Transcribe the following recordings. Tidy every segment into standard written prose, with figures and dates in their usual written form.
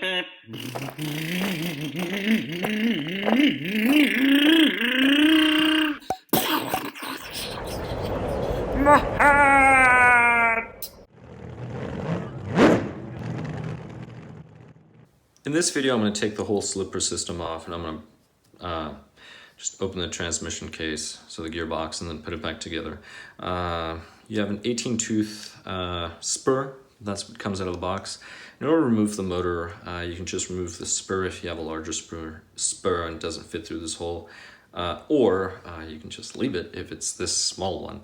In this video, I'm going to take the whole slipper system off, and I'm going to just open the transmission case, so the gearbox, and then put it back together. You have an 18-tooth spur. That's what comes out of the box. In order to remove the motor, you can just remove the spur if you have a larger spur and it doesn't fit through this hole. Or you can just leave it if it's this small one.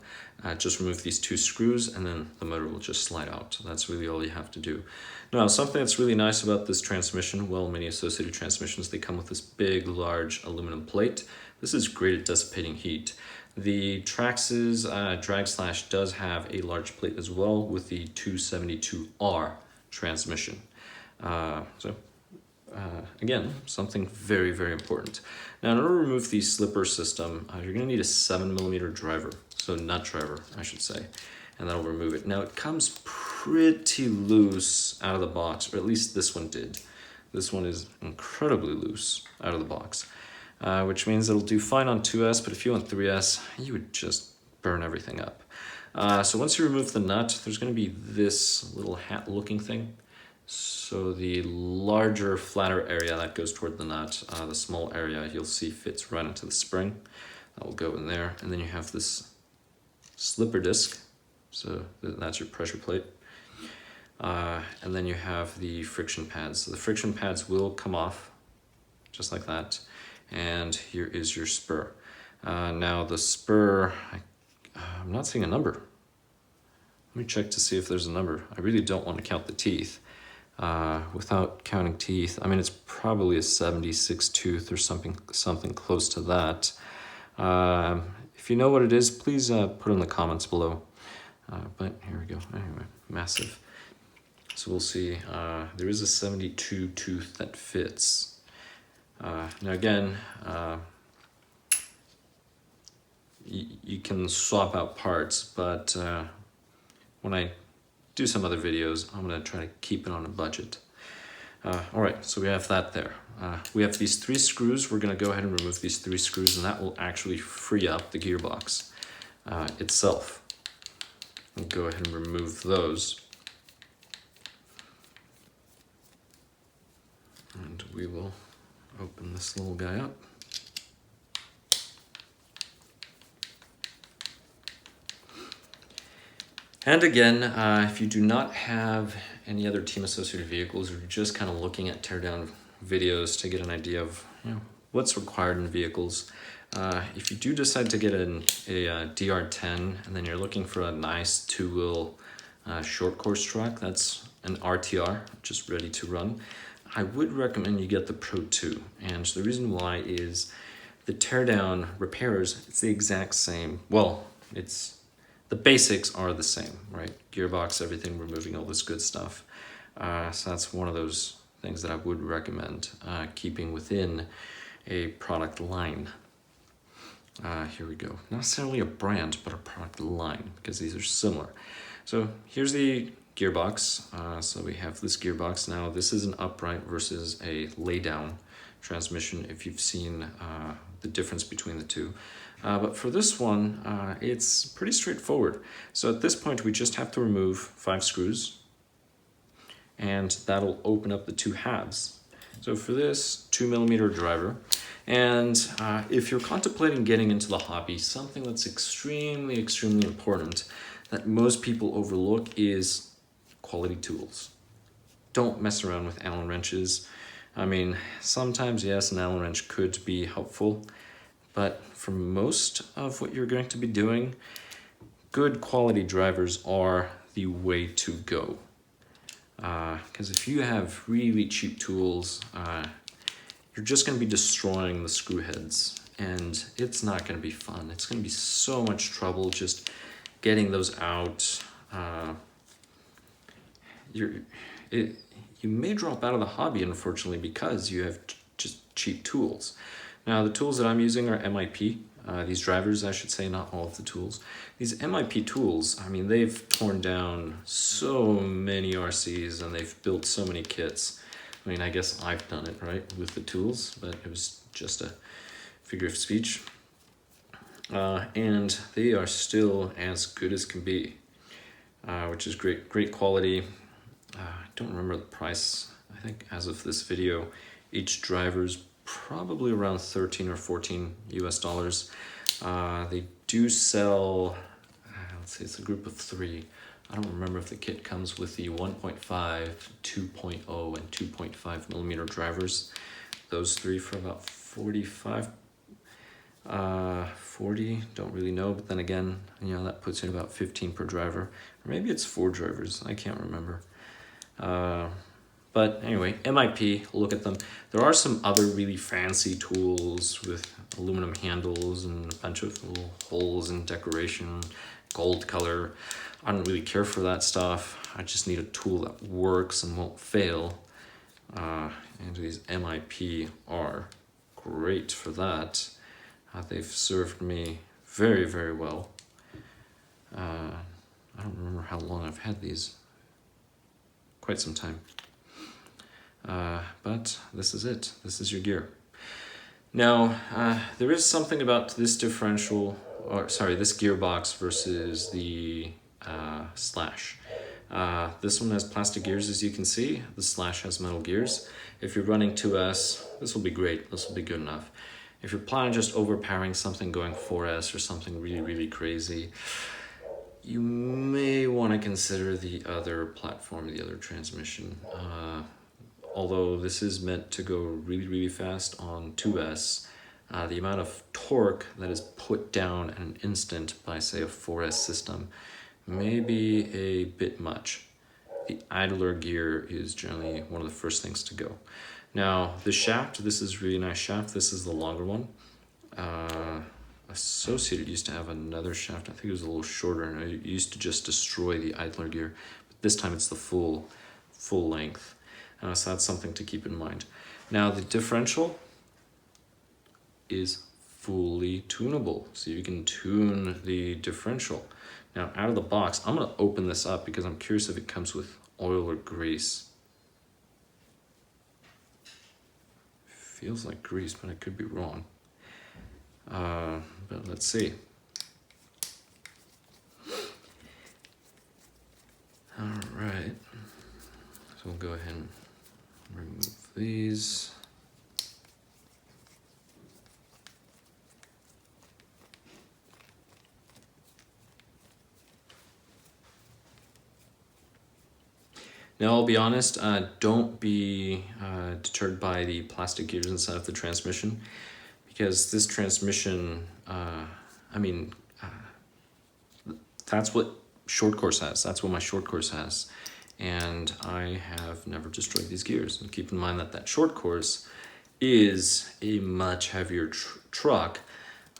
Just remove these two screws and then the motor will just slide out. That's really all you have to do. Now, something that's really nice about this transmission, well, many associated transmissions, they come with this big, large aluminum plate. This is great at dissipating heat. The Traxxas Drag Slash does have a large plate as well with the 272R transmission. Again, something very, very important. Now, in order to remove the slipper system, you're going to need a 7mm driver, so nut driver, I should say, and that'll remove it. Now, it comes pretty loose out of the box, or at least this one did. This one is incredibly loose out of the box, which means it'll do fine on 2S, but if you want 3S, you would just burn everything up. So once you remove the nut, there's going to be this little hat-looking thing. So the larger, flatter area that goes toward the nut, the small area you'll see fits right into the spring. That will go in there. And then you have this slipper disc. So that's your pressure plate. And then you have the friction pads. So the friction pads will come off just like that. And here is your spur. Now the spur, I'm not seeing a number. Let me check to see if there's a number. I really don't want to count the teeth. Without counting teeth, I mean, it's probably a 76 tooth or something close to that. If you know what it is, please put it in the comments below. But here we go. Anyway, massive. So we'll see. There is a 72 tooth that fits. Now again, you can swap out parts, but when I do some other videos, I'm going to try to keep it on a budget. All right, so we have that there. We have these 3 screws. We're going to go ahead and remove these 3 screws, and that will actually free up the gearbox itself. We'll go ahead and remove those. And we will open this little guy up. And again, if you do not have any other team-associated vehicles, or you're just kind of looking at teardown videos to get an idea of what's required in vehicles, if you do decide to get a DR10 and then you're looking for a nice 2-wheel short course truck, that's an RTR, just ready to run, I would recommend you get the Pro 2. And the reason why is the teardown repairs, it's the exact same. Well, the basics are the same, right? Gearbox, everything, removing all this good stuff. So that's one of those things that I would recommend keeping within a product line. Here we go. Not necessarily a brand, but a product line, because these are similar. So here's the gearbox. So we have this gearbox. Now this is an upright versus a lay down transmission, if you've seen the difference between the two. But for this one, it's pretty straightforward. So at this point, we just have to remove 5 screws, and that'll open up the 2 halves. So for this, 2mm driver. And if you're contemplating getting into the hobby, something that's extremely, extremely important that most people overlook is quality tools. Don't mess around with Allen wrenches. I mean, sometimes, yes, an Allen wrench could be helpful, but for most of what you're going to be doing, good quality drivers are the way to go. Because if you have really cheap tools, you're just going to be destroying the screw heads, and it's not going to be fun. It's going to be so much trouble just getting those out. You may drop out of the hobby, unfortunately, because you have just cheap tools. Now, the tools that I'm using are MIP. These drivers, I should say, not all of the tools. These MIP tools, I mean, they've torn down so many RCs and they've built so many kits I mean, I guess I've done it, right, with the tools, but it was just a figure of speech. And they are still as good as can be, which is great quality. I don't remember the price. I think as of this video, each driver's probably around 13 or 14 US dollars. They do sell, let's say it's a group of 3. I don't remember if the kit comes with the 1.5, 2.0, and 2.5 millimeter drivers. Those 3 for about 45, 40, don't really know. But then again, you know, that puts in about 15 per driver. Or maybe it's 4 drivers, I can't remember. But anyway, MIP, look at them. There are some other really fancy tools with aluminum handles and a bunch of little holes and decoration, gold color. I don't really care for that stuff. I just need a tool that works and won't fail. And these MIP are great for that. They've served me very well. I don't remember how long I've had these. Quite some time. But this is it. This is your gear. Now, there is something about this differential, or sorry, this gearbox versus the Slash. This one has plastic gears, as you can see. The Slash has metal gears. If you're running 2S, this will be great. This will be good enough. If you're planning just overpowering something going 4S or something really crazy, you may want to consider the other platform, the other transmission. Although this is meant to go really fast on 2S, the amount of torque that is put down in an instant by, say, a 4S system may be a bit much. The idler gear is generally one of the first things to go. Now, the shaft, this is a really nice shaft. This is the longer one. Associated used to have another shaft. I think it was a little shorter, and it used to just destroy the idler gear. But this time it's the full length. So that's something to keep in mind. Now, the differential is fully tunable, so you can tune the differential. Now, out of the box, I'm going to open this up because I'm curious if it comes with oil or grease. Feels like grease, but I could be wrong. But let's see. All right, so we'll go ahead and remove these. Now, I'll be honest, don't be deterred by the plastic gears inside of the transmission, because this transmission, that's what short course has. That's what my short course has. And I have never destroyed these gears. And keep in mind that that short course is a much heavier truck.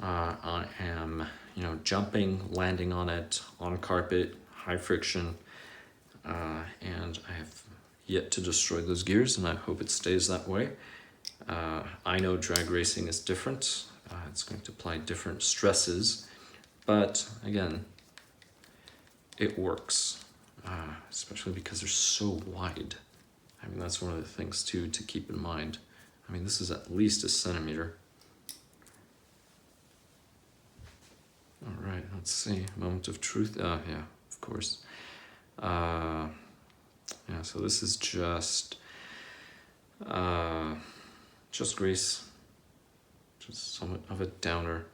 I am, jumping, landing on it, on carpet, high friction. And I have yet to destroy those gears, and I hope it stays that way. I know drag racing is different. It's going to apply different stresses, but again, it works, especially because they're so wide. I mean, that's one of the things too to keep in mind. I mean, this is at least a centimeter. All right, let's see, moment of truth. Yeah, of course. Yeah, so this is just grease, just somewhat of a downer,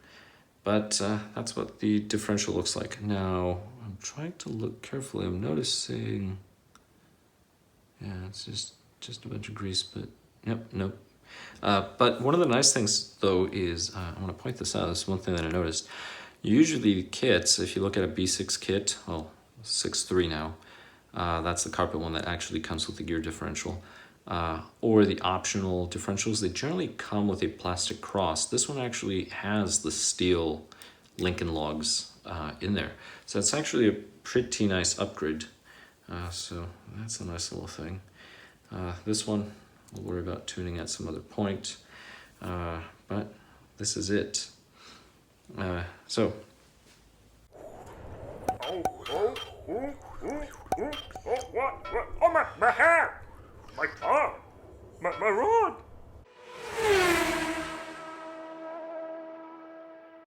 but that's what the differential looks like. Now, I'm trying to look carefully. I'm noticing, yeah, it's just a bunch of grease, but nope. But one of the nice things, though, is, I want to point this out, this is one thing that I noticed. Usually the kits, if you look at a B6 kit, well, 6.3 now, that's the carpet one that actually comes with the gear differential, or the optional differentials, they generally come with a plastic cross. This one actually has the steel Lincoln logs in there, so it's actually a pretty nice upgrade. So that's a nice little thing. This one we'll worry about tuning at some other point, but this is it. So What? Oh, my hair! My tongue! My rod!